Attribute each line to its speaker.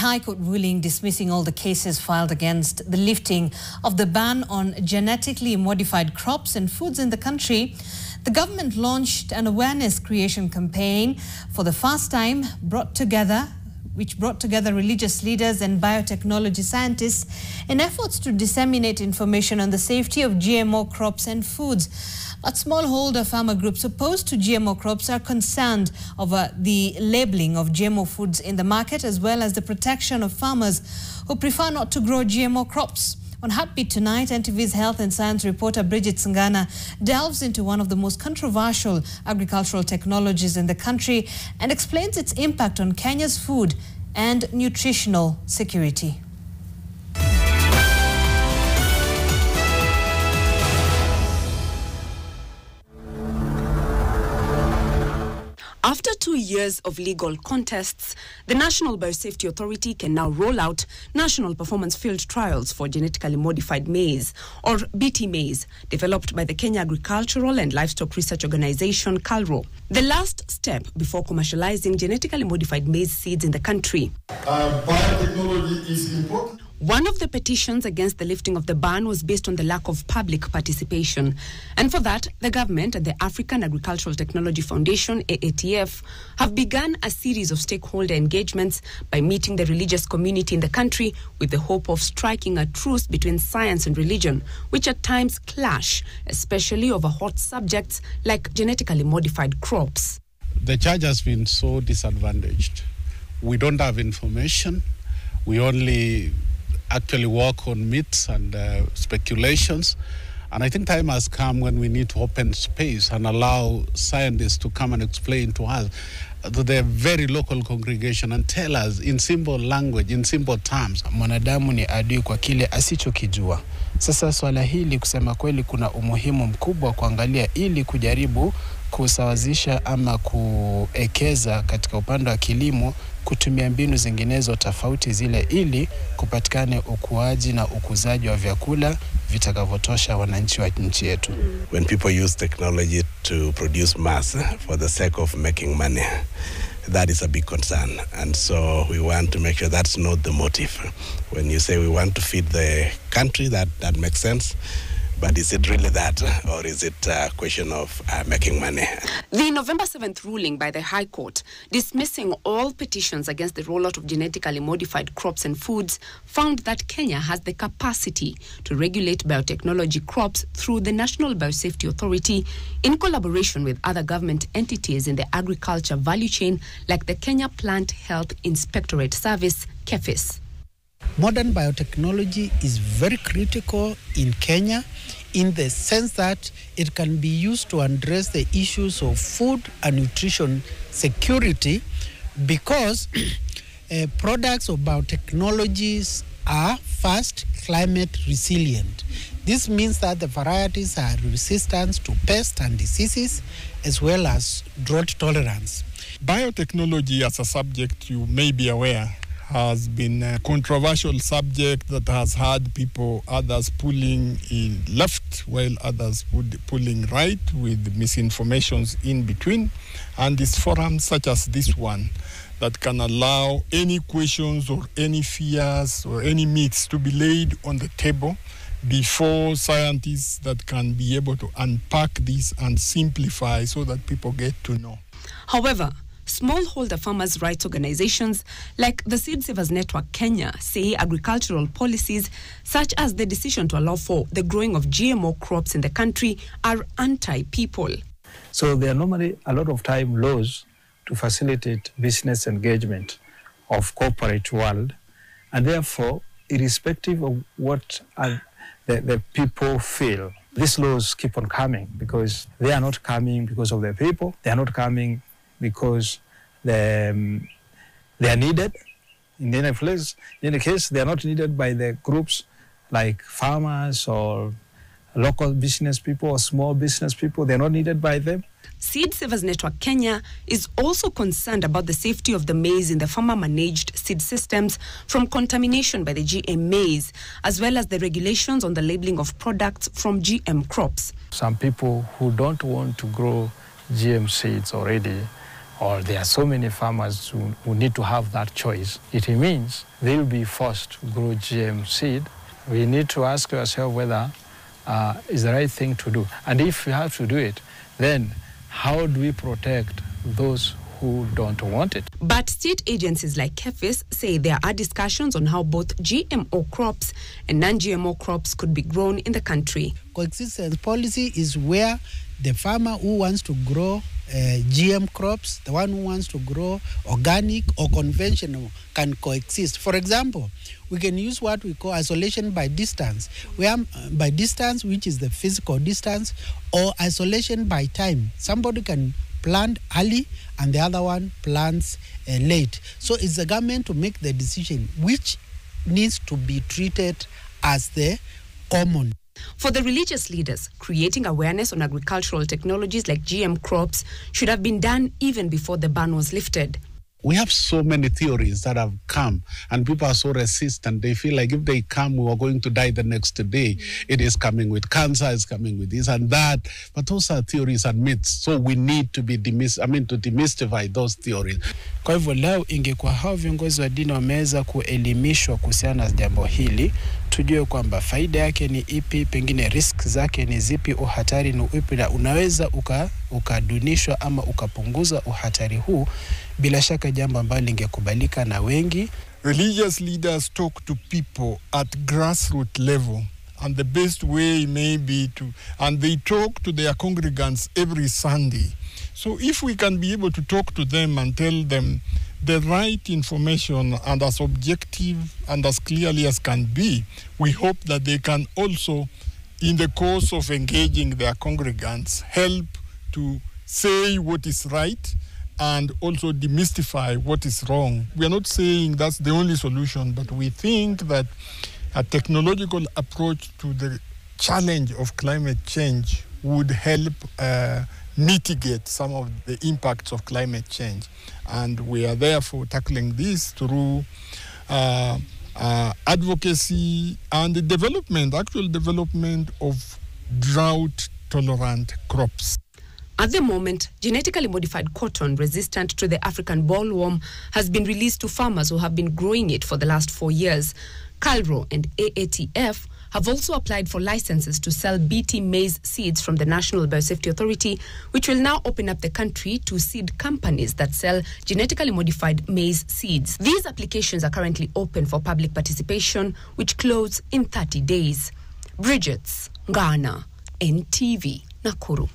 Speaker 1: High Court ruling dismissing all the cases filed against the lifting of the ban on genetically modified crops and foods in the country, the government launched an awareness creation campaign for the first time, which brought together religious leaders and biotechnology scientists in efforts to disseminate information on the safety of GMO crops and foods. But smallholder farmer groups opposed to GMO crops are concerned over the labeling of GMO foods in the market, as well as the protection of farmers who prefer not to grow GMO crops. On Heartbeat tonight, NTV's health and science reporter Bridget Singana delves into one of the most controversial agricultural technologies in the country and explains its impact on Kenya's food and nutritional security.
Speaker 2: After 2 years of legal contests, the National Biosafety Authority can now roll out national performance field trials for genetically modified maize, or BT maize, developed by the Kenya Agricultural and Livestock Research Organization, KALRO, the last step before commercializing genetically modified maize seeds in the country.
Speaker 3: Biotechnology is important.
Speaker 2: One of the petitions against the lifting of the ban was based on the lack of public participation. And for that, the government and the African Agricultural Technology Foundation, AATF, have begun a series of stakeholder engagements by meeting the religious community in the country with the hope of striking a truce between science and religion, which at times clash, especially over hot subjects like genetically modified crops.
Speaker 4: The church has been so disadvantaged. We don't have information. We only actually work on myths and speculations. And I think time has come when we need to open space and allow scientists to come and explain to us, to their very local congregation, and tell us in simple language, in simple terms.
Speaker 5: Mwanadamu ni adui kwa kile asichokijua. Sasa swala hili kusema kweli kuna umuhimu mkubwa kuangalia ili kujaribu kusawazisha ama kuekeza katika upande wa kilimo, kutumia mbinu zinginezo tofauti zile ili kupatikane ukuaji na ukuzaji wa vyakula vitakavyotosha wananchi wa nchi yetu.
Speaker 6: When people use technology to produce mass for the sake of making money, that is a big concern. And so we want to make sure that's not the motive. When you say we want to feed the country, that makes sense. But is it really that, or is it a question of making money?
Speaker 2: The November 7th ruling by the High Court dismissing all petitions against the rollout of genetically modified crops and foods found that Kenya has the capacity to regulate biotechnology crops through the National Biosafety Authority in collaboration with other government entities in the agriculture value chain like the Kenya Plant Health Inspectorate Service, KEPHIS.
Speaker 7: Modern biotechnology is very critical in Kenya in the sense that it can be used to address the issues of food and nutrition security because products of biotechnologies are first climate resilient. This means that the varieties are resistant to pests and diseases as well as drought tolerance.
Speaker 8: Biotechnology as a subject, you may be aware, has been a controversial subject that has had people, others pulling in left while others pulling right with misinformations in between. And it's forums such as this one that can allow any questions or any fears or any myths to be laid on the table before scientists that can be able to unpack this and simplify so that people get to know.
Speaker 2: However, smallholder farmers' rights organizations like the Seed Savers Network Kenya say agricultural policies such as the decision to allow for the growing of GMO crops in the country are anti-people.
Speaker 5: So there are normally a lot of time laws to facilitate business engagement of corporate world, and therefore, irrespective of what the people feel, these laws keep on coming because they are not coming because of the people, they are not coming because they are needed. In any case, they are not needed by the groups like farmers or local business people or small business people. They are not needed by them.
Speaker 2: Seed Savers Network Kenya is also concerned about the safety of the maize in the farmer-managed seed systems from contamination by the GM maize, as well as the regulations on the labeling of products from GM crops.
Speaker 5: Some people who don't want to grow GM seeds already or there are so many farmers who need to have that choice, it means they will be forced to grow GM seed. We need to ask ourselves whether it's the right thing to do. And if we have to do it, then how do we protect those who don't want it?
Speaker 2: But state agencies like KEFIS say there are discussions on how both GMO crops and non-GMO crops could be grown in the country.
Speaker 7: Coexistence policy is where the farmer who wants to grow GM crops, the one who wants to grow organic or conventional, can coexist. For example, we can use what we call isolation by distance, where by distance, which is the physical distance, or isolation by time. Somebody can plant early and the other one plants late. So it's the government to make the decision which needs to be treated as the common.
Speaker 2: For the religious leaders, creating awareness on agricultural technologies like GM crops should have been done even before the ban was lifted.
Speaker 4: We have so many theories that have come, and people are so resistant. They feel like if they come, we are going to die the next day. It is coming with cancer, it's coming with this and that. But those are theories and myths. So we need to be to demystify those theories.
Speaker 9: Kwa hivyo leo ingekuwa hao viongozi wa dini wameweza kuelimishwa kuhusiana na jambo hili, tujue kwamba faida yake ni ipi, pengine risk zake ni zipi, uhatari ni upi, na unaweza ukadunishwa ama ukapunguza uhatari huu, bila shaka jambo ambalo lingekubalika na wengi.
Speaker 8: Religious leaders talk to people at grassroots level, and the best way may be and they talk to their congregants every Sunday. So if we can be able to talk to them and tell them the right information and as objective and as clearly as can be, we hope that they can also, in the course of engaging their congregants, help to say what is right and also demystify what is wrong. We are not saying that's the only solution, but we think that a technological approach to the challenge of climate change would help mitigate some of the impacts of climate change. And we are therefore tackling this through advocacy and the actual development of drought-tolerant crops.
Speaker 2: At the moment, genetically modified cotton resistant to the African bollworm has been released to farmers who have been growing it for the last 4 years. CALRO and AATF have also applied for licenses to sell BT maize seeds from the National Biosafety Authority, which will now open up the country to seed companies that sell genetically modified maize seeds. These applications are currently open for public participation, which close in 30 days. Bridget's Ghana, NTV, Nakuru.